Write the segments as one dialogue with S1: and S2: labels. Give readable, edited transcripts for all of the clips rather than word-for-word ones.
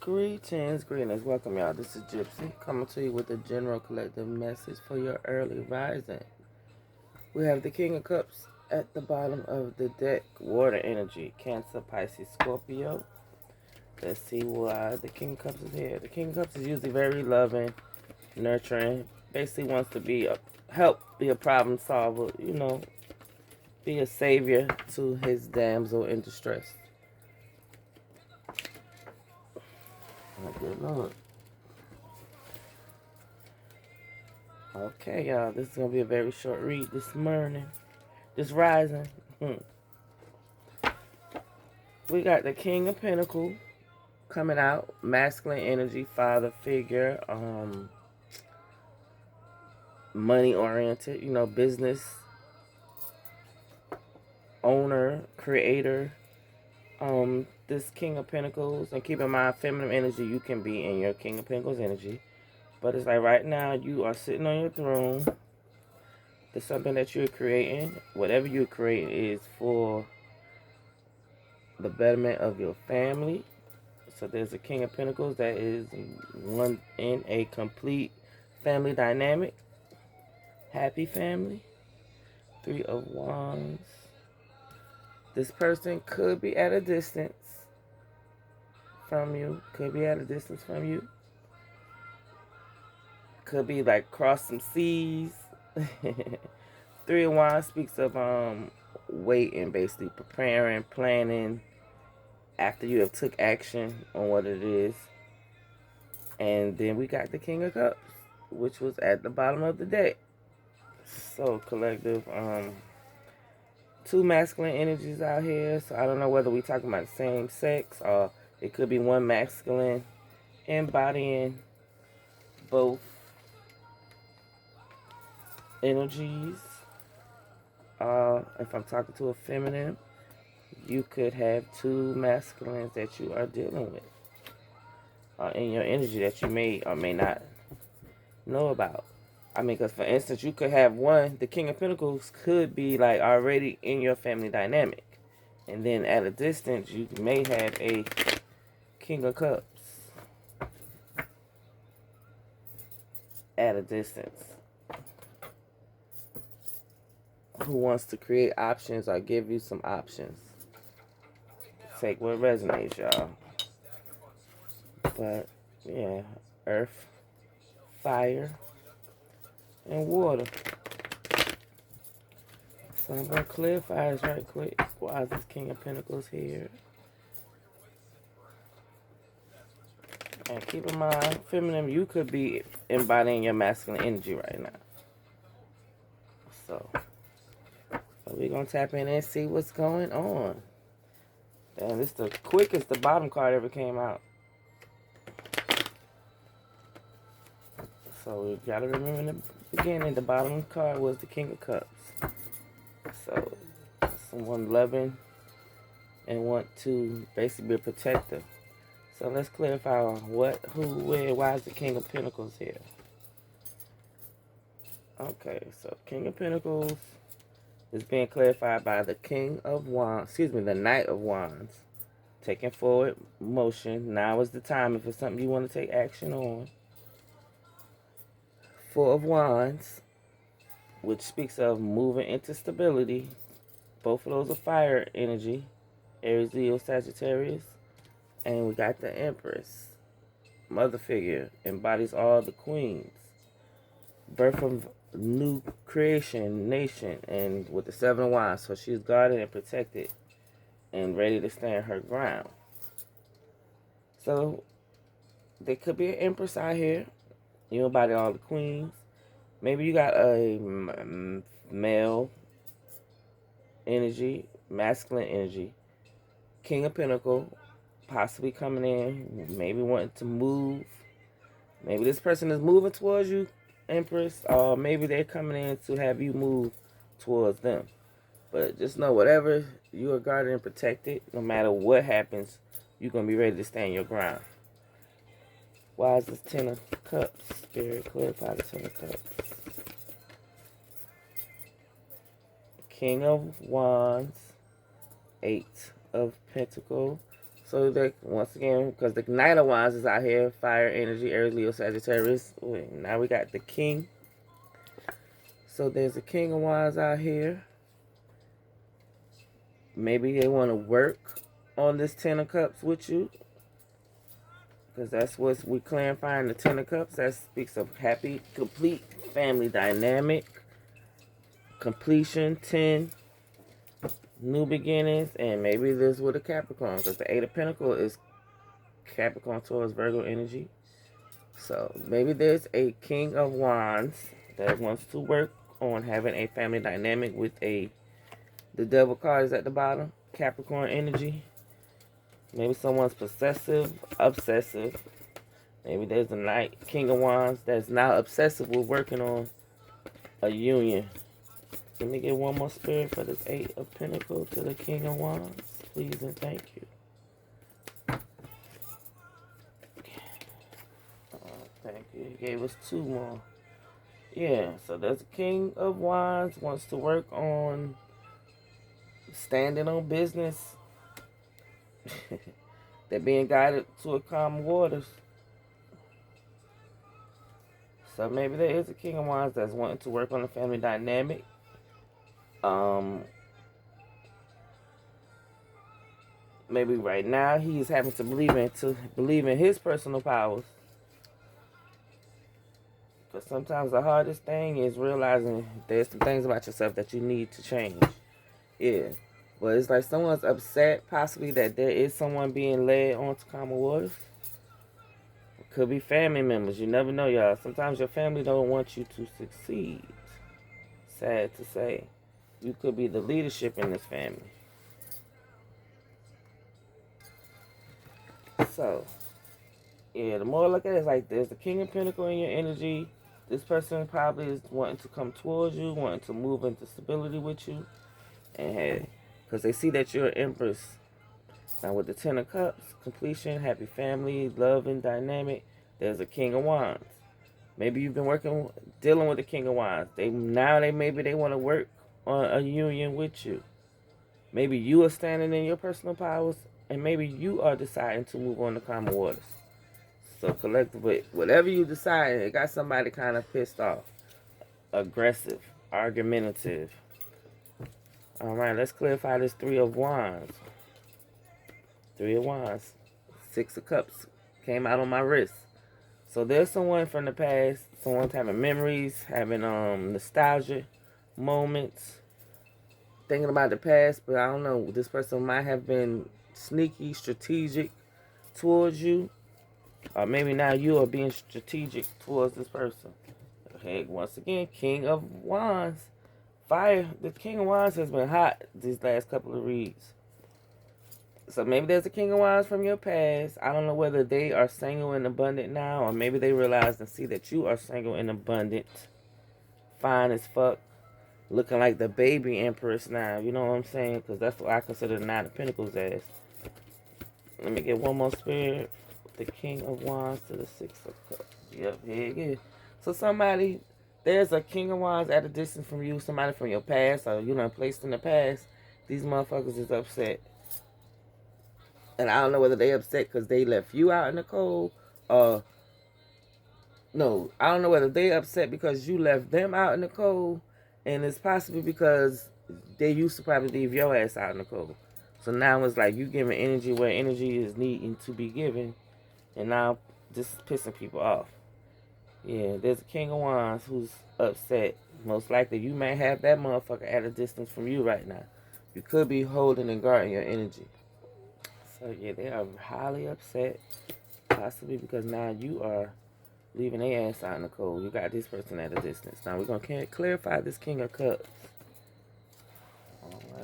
S1: Greetings. Welcome, y'all. This is Gyp-C coming to you with a general collective message for your early rising. We have the King of Cups at the bottom of the deck. Water energy, Cancer, Pisces, Scorpio. Let's see why the King of Cups is here. The King of Cups is usually very loving, nurturing. Basically wants to be be a problem solver. Be a savior to his damsel in distress. Oh, good Lord. Okay, y'all. This is going to be a very short read this morning. This rising. We got the King of Pentacles coming out. Masculine energy, father figure. Money oriented. Business owner, creator. This King of Pentacles. And keep in mind, feminine energy, you can be in your King of Pentacles energy. But it's like right now, you are sitting on your throne. There's something that you're creating. Whatever you're creating is for the betterment of your family. So there's a King of Pentacles that is one in a complete family dynamic. Happy family. Three of Wands. This person could be at a distance from you. Could be like cross some seas. Three of Wands speaks of waiting, basically preparing, planning after you have took action on what it is. And then we got the King of Cups, which was at the bottom of the deck. So collective, two masculine energies out here. So I don't know whether we talking about the same sex or it could be one masculine embodying both energies. If I'm talking to a feminine, you could have two masculines that you are dealing with in your energy that you may or may not know about. I mean, because for instance, you could have one, the King of Pentacles could be like already in your family dynamic. And then at a distance, you may have a King of Cups at a distance who wants to create options or give you some options. Take what resonates, y'all. But, yeah, earth, fire, and water. So I'm going to clarify this right quick. Why is this King of Pentacles here? And keep in mind, feminine, you could be embodying your masculine energy right now. So we're going to tap in and see what's going on. And this is the quickest the bottom card ever came out. So we got to remember in the beginning, the bottom card was the King of Cups. So someone loving and want to basically be a protector. So let's clarify what, who, where, why is the King of Pentacles here? Okay, so King of Pentacles is being clarified by the King of Wands, the Knight of Wands. Taking forward motion. Now is the time if it's something you want to take action on. Four of Wands, which speaks of moving into stability. Both of those are fire energy. Aries, Leo, Sagittarius. And we got the Empress. Mother figure. Embodies all the queens. Birth of new creation, nation. And with the Seven of Wands. So she's guarded and protected. And ready to stand her ground. So there could be an Empress out here. You embody all the queens. Maybe you got a male energy, masculine energy. King of Pentacles, possibly coming in, maybe wanting to move. Maybe this person is moving towards you, Empress, or maybe they're coming in to have you move towards them. But just know, whatever you are guarded and protected, no matter what happens, you're going to be ready to stand your ground. Why is this Ten of Cups? Spirit, clarify the Ten of Cups. King of Wands, Eight of Pentacles. So that once again, because the Knight of Wands is out here, fire energy, Aries, Leo, Sagittarius. Now we got the King. So there's a King of Wands out here. Maybe they want to work on this Ten of Cups with you, because that's what we clarifying. The Ten of Cups, that speaks of happy, complete family dynamic, completion, 10, new beginnings, and maybe this with a Capricorn, because the Eight of Pentacles is Capricorn, Taurus, Virgo energy. So maybe there's a King of Wands that wants to work on having a family dynamic with the Devil card is at the bottom, Capricorn energy. Maybe someone's possessive, obsessive. Maybe there's a Knight, King of Wands that's now obsessive with working on a union. Let me get one more spirit for this Eight of Pentacles to the King of Wands. Please and thank you. Thank you. He gave us two more. Yeah, so there's a King of Wands wants to work on standing on business. They're being guided to a calm waters. So maybe there is a King of Wands that's wanting to work on the family dynamic. Maybe right now he's having to believe in his personal powers. Because sometimes the hardest thing is realizing there's some things about yourself that you need to change. Yeah. But it's like someone's upset, possibly, that there is someone being led onto calmer waters. It could be family members. You never know, y'all. Sometimes your family don't want you to succeed. Sad to say. You could be the leadership in this family. So, yeah, the more I look at it, it's like there's the King of Pentacles in your energy. This person probably is wanting to come towards you, wanting to move into stability with you. And because they see that you're an Empress. Now with the Ten of Cups, completion, happy family, love and dynamic, there's a King of Wands. Maybe you've been dealing with the King of Wands. Maybe they want to work on a union with you. Maybe you are standing in your personal powers, and maybe you are deciding to move on to calmer waters. So collectively, whatever you decide, it got somebody kind of pissed off, aggressive, argumentative. All right, let's clarify this Three of Wands. Three of Wands, Six of Cups came out on my wrist. So there's someone from the past, someone's having memories, having nostalgia moments, thinking about the past, but I don't know, this person might have been sneaky, strategic towards you, or maybe now you are being strategic towards this person. Okay, once again, King of Wands, fire. The King of Wands has been hot these last couple of reads. So maybe there's a King of Wands from your past. I don't know whether they are single and abundant now, or maybe they realize and see that you are single and abundant, fine as fuck, looking like the baby Empress now. You know what I'm saying? Because that's what I consider the Nine of Pentacles as. Let me get one more spirit. The King of Wands to the Six of Cups. Yep, here it is. So there's a King of Wands at a distance from you, somebody from your past, or placed in the past. These motherfuckers is upset. And I don't know whether they upset because they left you out in the cold, or no, I don't know whether they upset because you left them out in the cold, and it's possibly because they used to probably leave your ass out in the cold. So now it's like you giving energy where energy is needing to be given, and now just pissing people off. Yeah, there's a King of Wands who's upset. Most likely you may have that motherfucker at a distance from you right now. You could be holding and guarding your energy. So yeah, they are highly upset, possibly because now you are leaving their ass out in the cold. You got this person at a distance. Now we're gonna clarify this King of Cups.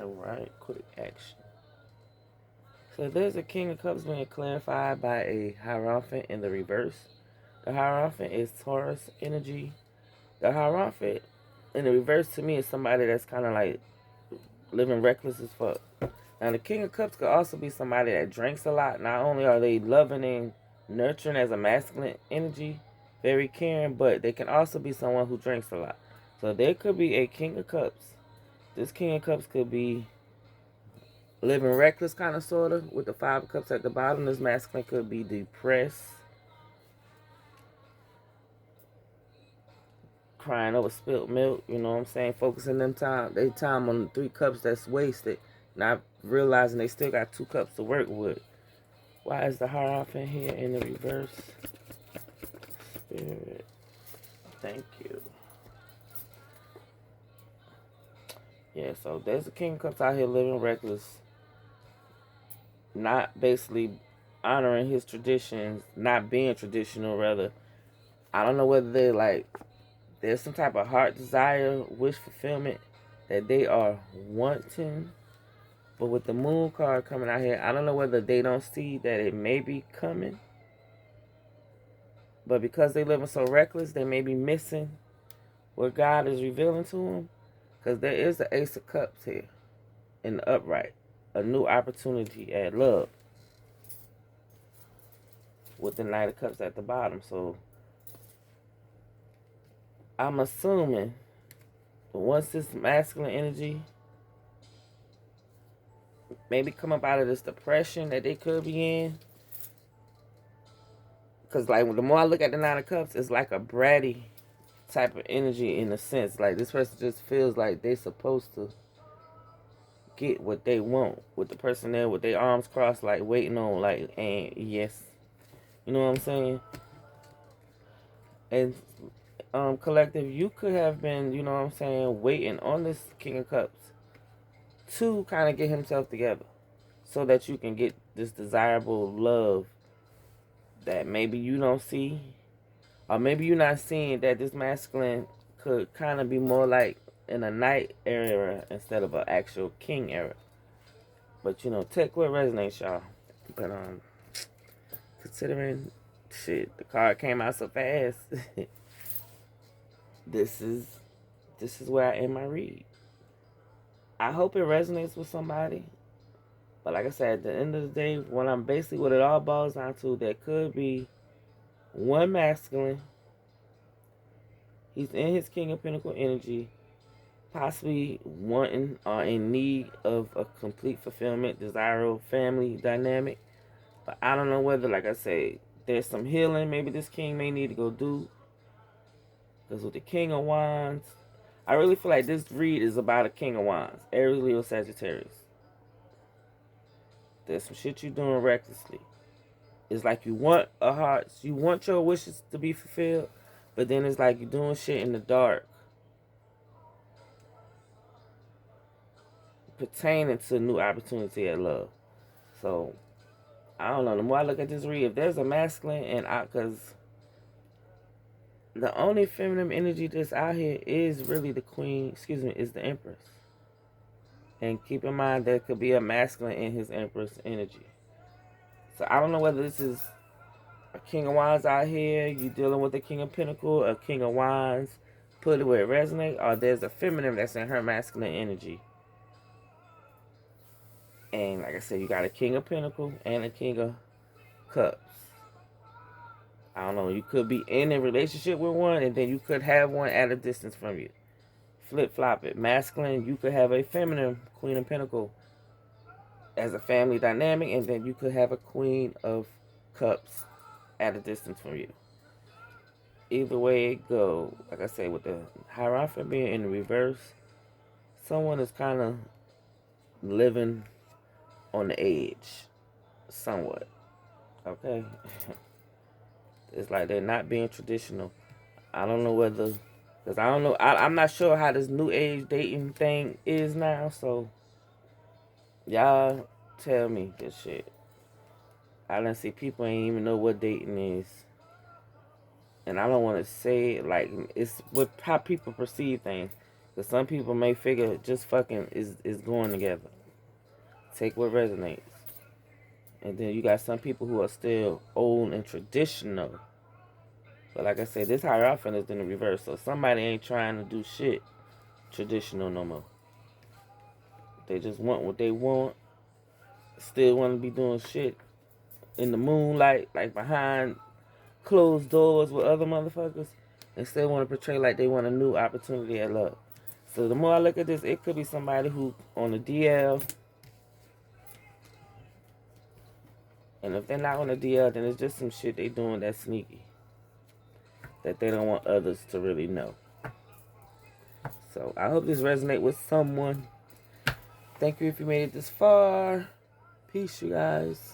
S1: All right, quick action. So there's a King of Cups being clarified by a Hierophant in the reverse. The Hierophant is Taurus energy. The Hierophant in the reverse to me is somebody that's kind of like living reckless as fuck. Now, the King of Cups could also be somebody that drinks a lot. Not only are they loving and nurturing as a masculine energy, very caring, but they can also be someone who drinks a lot. So there could be a King of Cups. This King of Cups could be living reckless kind of sort of with the Five of Cups at the bottom. This masculine could be depressed, crying over spilt milk, you know what I'm saying? Focusing they time on the 3 cups that's wasted, not realizing they still got 2 cups to work with. Why is the Hierophant here in the reverse? Spirit, thank you. Yeah, so there's the King of Cups out here living reckless, not basically honoring his traditions, not being traditional, rather. I don't know whether they're like, there's some type of heart desire, wish fulfillment that they are wanting. But with the Moon card coming out here, I don't know whether they don't see that it may be coming. But because they living so reckless, they may be missing what God is revealing to them. Because there is the Ace of Cups here in the upright. A new opportunity at love. With the Knight of Cups at the bottom. So I'm assuming once this masculine energy maybe come up out of this depression that they could be in. Because like the more I look at the Nine of Cups, it's like a bratty type of energy in a sense. Like this person just feels like they're supposed to get what they want. With the person there with their arms crossed, like waiting on, like, and yes. You know what I'm saying? And collective, you could have been, you know what I'm saying, waiting on this King of Cups to kind of get himself together so that you can get this desirable love that maybe you don't see, or maybe you're not seeing that this masculine could kind of be more like in a knight era instead of an actual king era. But you know, take what resonates, y'all. But considering shit, the card came out so fast. this is where I end my read. I hope it resonates with somebody. But like I said, at the end of the day, what it all boils down to, there could be one masculine. He's in his King of Pentacle energy, possibly wanting or in need of a complete fulfillment, desirable family dynamic. But I don't know whether, like I said, there's some healing maybe this king may need to go do. Because with the King of Wands, I really feel like this read is about a King of Wands. Aries, Leo, Sagittarius. There's some shit you're doing recklessly. It's like you want you want your wishes to be fulfilled, but then it's like you're doing shit in the dark pertaining to new opportunity at love. So, I don't know. The more I look at this read, if there's a masculine because the only feminine energy that's out here is really the queen, is the Empress. And keep in mind there could be a masculine in his Empress energy. So I don't know whether this is a King of Wands out here, you dealing with a King of Pentacles, a King of Wands, put it where it resonates, or there's a feminine that's in her masculine energy. And like I said, you got a King of Pentacles and a King of Cups. I don't know, you could be in a relationship with one, and then you could have one at a distance from you. Flip-flop it. Masculine, you could have a feminine Queen of Pentacles as a family dynamic, and then you could have a Queen of Cups at a distance from you. Either way it go, like I say, with the Hierophant being in the reverse, someone is kind of living on the edge, somewhat. Okay? It's like they're not being traditional. I don't know whether, because I don't know, I'm not sure how this new age dating thing is now, so y'all tell me this shit. I done see people ain't even know what dating is. And I don't want to say it like it's what how people perceive things. Because some people may figure just fucking is going together. Take what resonates. And then you got some people who are still old and traditional. But like I said, this Hierophant is in the reverse. So somebody ain't trying to do shit traditional no more. They just want what they want. Still want to be doing shit in the moonlight, like behind closed doors with other motherfuckers, and still want to portray like they want a new opportunity at love. So the more I look at this, it could be somebody who on the DL And if they're not on the DL, then it's just some shit they doing that's sneaky, that they don't want others to really know. So I hope this resonates with someone. Thank you if you made it this far. Peace, you guys.